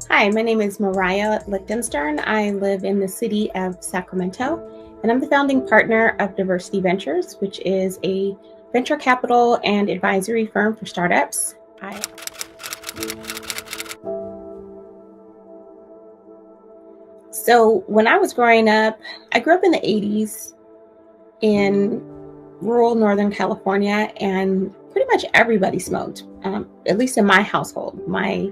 Hi, my name is Mariah Lichtenstern. I live in the city of Sacramento, and I'm the founding partner of Diversity Ventures, which is a venture capital and advisory firm for startups. So when I was growing up, I grew up in the 80s in rural Northern California, and pretty much everybody smoked, at least in my household. My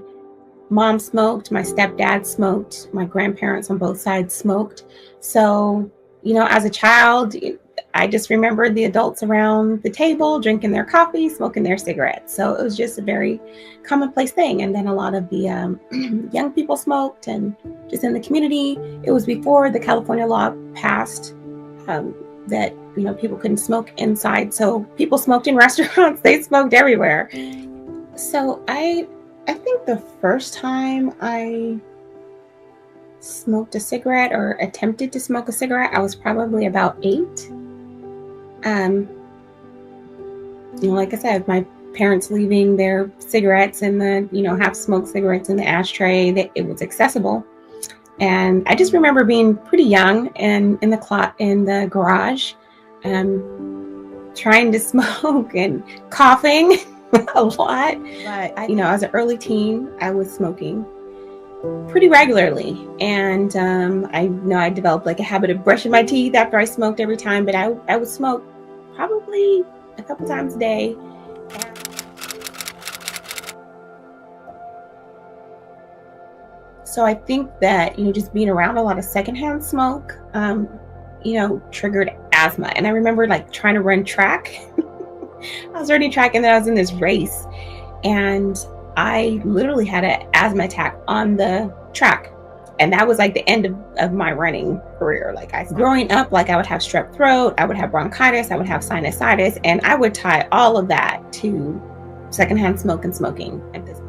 mom smoked, my stepdad smoked, my grandparents on both sides smoked. So, as a child, I just remembered the adults around the table drinking their coffee, smoking their cigarettes. So it was just a very commonplace thing. And then a lot of the young people smoked, and just in the community. It was before the California law passed that people couldn't smoke inside. So people smoked in restaurants. They smoked everywhere. So I think the first time I smoked a cigarette or attempted to smoke a cigarette, I was probably about 8. Like I said, my parents leaving their cigarettes in the, half-smoked cigarettes in the ashtray, that it was accessible. And I just remember being pretty young and in the garage, trying to smoke and coughing a lot. But as an early teen, I was smoking pretty regularly, and I developed like a habit of brushing my teeth after I smoked every time. But I would smoke probably a couple times a day. So I think that just being around a lot of secondhand smoke, triggered asthma. And I remember like trying to run track. I was running track, and then I was in this race, and I literally had an asthma attack on the track. And that was like the end of my running career. Growing up, I would have strep throat, I would have bronchitis, I would have sinusitis, and I would tie all of that to secondhand smoke and smoking at this point.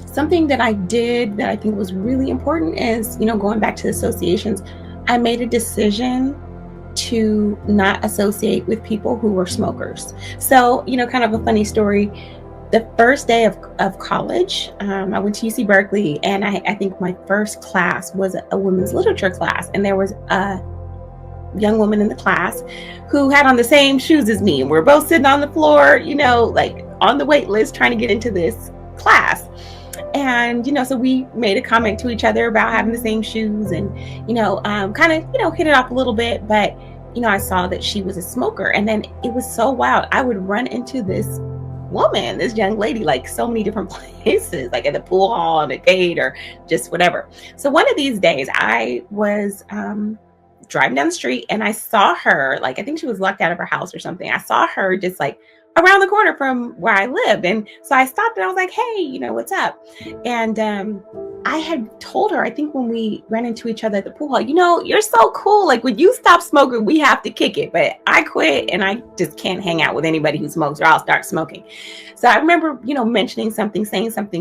Something that I did that I think was really important is, going back to the associations, I made a decision to not associate with people who were smokers. So, kind of a funny story. The first day of college, I went to UC Berkeley, and I think my first class was a women's literature class. And there was a young woman in the class who had on the same shoes as me. And we're both sitting on the floor, on the wait list trying to get into this class. And, so we made a comment to each other about having the same shoes and, kind of, hit it off a little bit. But, I saw that she was a smoker. And then it was so wild. I would run into this woman, this young lady, so many different places, like at the pool hall, on a date, or just whatever. So one of these days I was driving down the street, and I saw her, I think she was locked out of her house or something. I saw her just around the corner from where I lived. And so I stopped, and I was like, hey, what's up? And I had told her, I think when we ran into each other at the pool hall, you're so cool. When you stop smoking, we have to kick it. But I quit, and I just can't hang out with anybody who smokes, or I'll start smoking. So I remember, saying something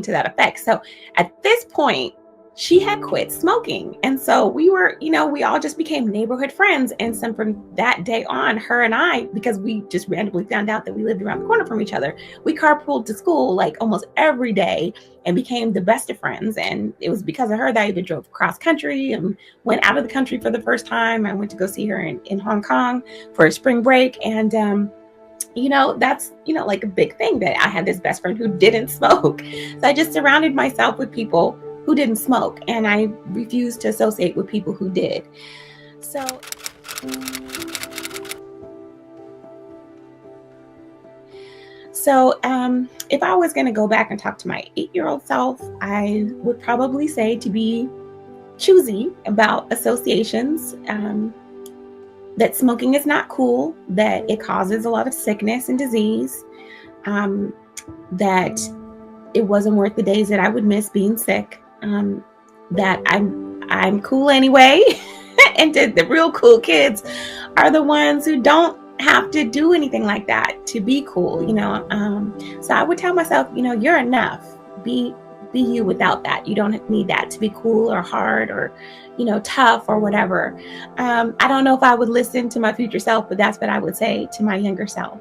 to that effect. So at this point, she had quit smoking. And so we were, we all just became neighborhood friends. And so from that day on, her and I, because we just randomly found out that we lived around the corner from each other, we carpooled to school almost every day and became the best of friends. And it was because of her that I even drove cross country and went out of the country for the first time. I went to go see her in Hong Kong for a spring break. And, that's, a big thing, that I had this best friend who didn't smoke. So I just surrounded myself with people who didn't smoke, and I refused to associate with people who did. So if I was going to go back and talk to my 8-year-old self, I would probably say to be choosy about associations, that smoking is not cool, that it causes a lot of sickness and disease, that it wasn't worth the days that I would miss being sick, that I'm cool anyway, and the real cool kids are the ones who don't have to do anything like that to be cool, So I would tell myself, you're enough. Be be you without that. You don't need that to be cool or hard or, tough or whatever. I don't know if I would listen to my future self, but that's what I would say to my younger self.